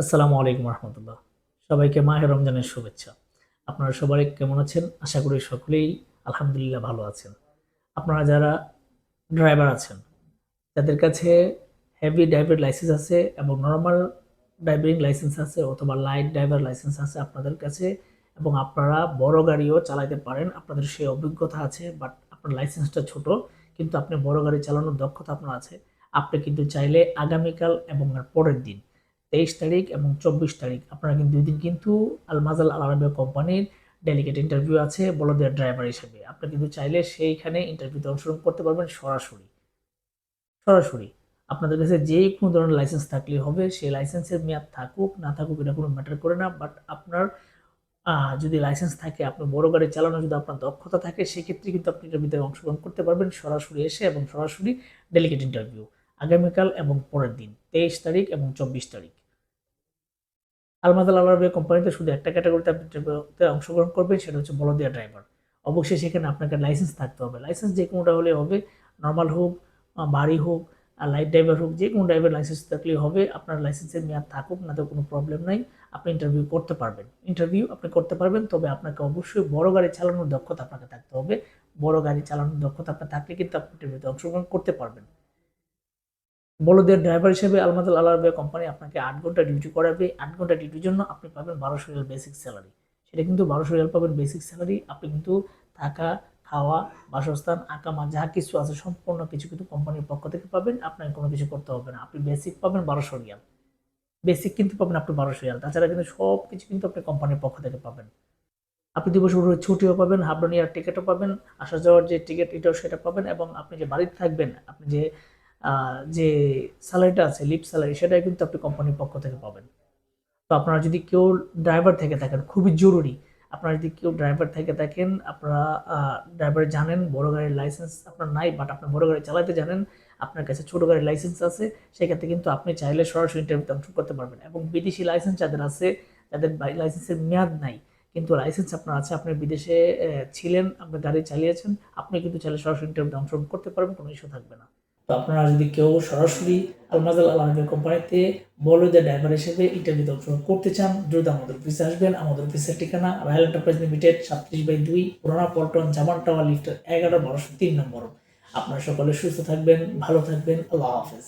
আসসালামু আলাইকুম রহমতুল্লাহ। সবাইকে মাহে রমজানের শুভেচ্ছা। আপনারা সবাই কেমন আছেন? আশা করি সকলেই আলহামদুলিল্লাহ ভালো আছেন। আপনারা যারা ড্রাইভার আছেন, যাদের কাছে হেভি ড্রাইভার লাইসেন্স আছে এবং নরমাল ড্রাইভিং লাইসেন্স আছে অথবা লাইট ড্রাইভার লাইসেন্স আছে আপনাদের কাছে, এবং আপনারা বড় গাড়িও চালাতে পারেন, আপনাদের সেই অভিজ্ঞতা আছে, বাট আপনার লাইসেন্সটা ছোট, কিন্তু আপনি বড় গাড়ি চালানোর দক্ষতা আপনার আছে। আপনি কিন্তু চাইলে আগামীকাল এবং এর পরের দিন 23 তারিখ এবং 24 তারিখ আপনারা কিন্তু 2 দিন কিন্তু আলমাজাল আল আরাবিয়া কোম্পানির ডেলিগেট ইন্টারভিউ আছে বড়দের ড্রাইভার হিসেবে। আপনি কিন্তু চাইলে সেইখানে ইন্টারভিউতে অংশগ্রহণ করতে পারবেন সরাসরি। সরাসরি আপনাদের কাছে যে কোনো ধরনের লাইসেন্স থাকলেই হবে, সেই লাইসেন্সের মেয়াদ থাকুক না থাকুক এটা কোনো ম্যাটার করে না, বাট আপনার যদি লাইসেন্স থাকে, আপনি বড় গাড়ি চালানো যদি আপনার দক্ষতা থাকে, সেক্ষেত্রে কিন্তু আপনি এটার ভিতরে অংশগ্রহণ করতে পারবেন সরাসরি এসে, এবং সরাসরি ডেলিগেট ইন্টারভিউ আগামীকাল এবং পরের দিন 23 তারিখ এবং 24 তারিখ। আলমাদাল আলারবিয়া কোম্পানিতে শুধু একটা ক্যাটাগরিতে আপনি ইন্টারভিউতে অংশগ্রহণ করবেন, সেটা হচ্ছে বলদিয়া ড্রাইভার। অবশ্যই সেখানে আপনাকে লাইসেন্স থাকতে হবে। লাইসেন্স যে কোনোটা হলে হবে, নর্মাল হোক, ভারী হোক, আর লাইট ড্রাইভার হোক, যে কোনো ড্রাইভার লাইসেন্স থাকলেই হবে। আপনার লাইসেন্সের মেয়াদ থাকুক না তো কোনো প্রবলেম নাই, আপনি ইন্টারভিউ করতে পারবেন। ইন্টারভিউ আপনি করতে পারবেন, তবে আপনাকে অবশ্যই বড় গাড়ি চালানোর দক্ষতা আপনাকে থাকতে হবে। বড় গাড়ি চালানোর দক্ষতা আপনার থাকলে কিন্তু আপনি ইন্টারভিউতে অংশগ্রহণ করতে পারবেন। বলদের ড্রাইভার হিসেবে আলমাদাল আল আরাবিয়া কোম্পানি আপনাকে 8 ঘন্টা ডিউটি করাবে। 8 ঘন্টা ডিউটির জন্য আপনি পাবেন 1200 রিয়াল বেসিক স্যালারি। সেটা কিন্তু 1200 রিয়াল পাবেন বেসিক স্যালারি। আপনি কিন্তু থাকা, খাওয়া, বাসস্থান, আকামা যা কিছু আছে সম্পূর্ণ কিছু কিন্তু কোম্পানির পক্ষ থেকে পাবেন। আপনাকে কোনো কিছু করতে হবে না। আপনি বেসিক পাবেন 1200 রিয়াল। বেসিক কিন্তু পাবেন আপনি 1200 রিয়াল। তাছাড়া কিন্তু সব কিছু কিন্তু আপনি কোম্পানির পক্ষ থেকে পাবেন। আপনি দিবস ছুটিও পাবেন, হাফ ডে ইয়ার টিকিটও পাবেন, আসা যাওয়ার যে টিকিট এটাও সেটা পাবেন, এবং আপনি যে বাড়িতে থাকবেন, আপনি যে স্যালারিটা আছে লিভ স্যালারি, সেটাই কিন্তু আপনি কোম্পানির পক্ষ থেকে পাবেন। তো আপনারা যদি কেউ ড্রাইভার থেকে থাকেন, খুবই জরুরি, আপনারা যদি কেউ ড্রাইভার থেকে থাকেন, আপনারা ড্রাইভার জানেন, বড় গাড়ির লাইসেন্স আপনার নাই, বাট আপনি বড় গাড়ি চালাতে জানেন, আপনার কাছে ছোট গাড়ির লাইসেন্স আছে, সেক্ষেত্রে কিন্তু আপনি চাইলে সরাসরি ইন্টারভিউতে অংশগ্রহণ করতে পারবেন। এবং বিদেশি লাইসেন্স যাদের আছে, যাদের লাইসেন্সের মেয়াদ নাই কিন্তু লাইসেন্স আপনার আছে, আপনি বিদেশে ছিলেন, আপনি গাড়ি চালিয়েছেন, আপনি কিন্তু চাইলে সরাসরি ইন্টারভিউতে অংশগ্রহণ করতে পারবেন, কোনো ইস্যু থাকবে না। তো আপনারা যদি কেউ সরাসরি আলমাজাল আল আরাবিয়া কোম্পানিতে বলদের ড্রাইভার হিসেবে ইন্টারভিউতে অংশগ্রহণ করতে চান, দ্রুত আমাদের অফিসে আসবেন। আমাদের অফিসের ঠিকানা রয়্যাল এন্টারপ্রাইজ লিমিটেড, 37/2, পুরানা পল্টন, জামান টাওয়ার, লিফটের 11, 1203 নম্বর। আপনারা সকলে সুস্থ থাকবেন, ভালো থাকবেন। আল্লাহ হাফেজ।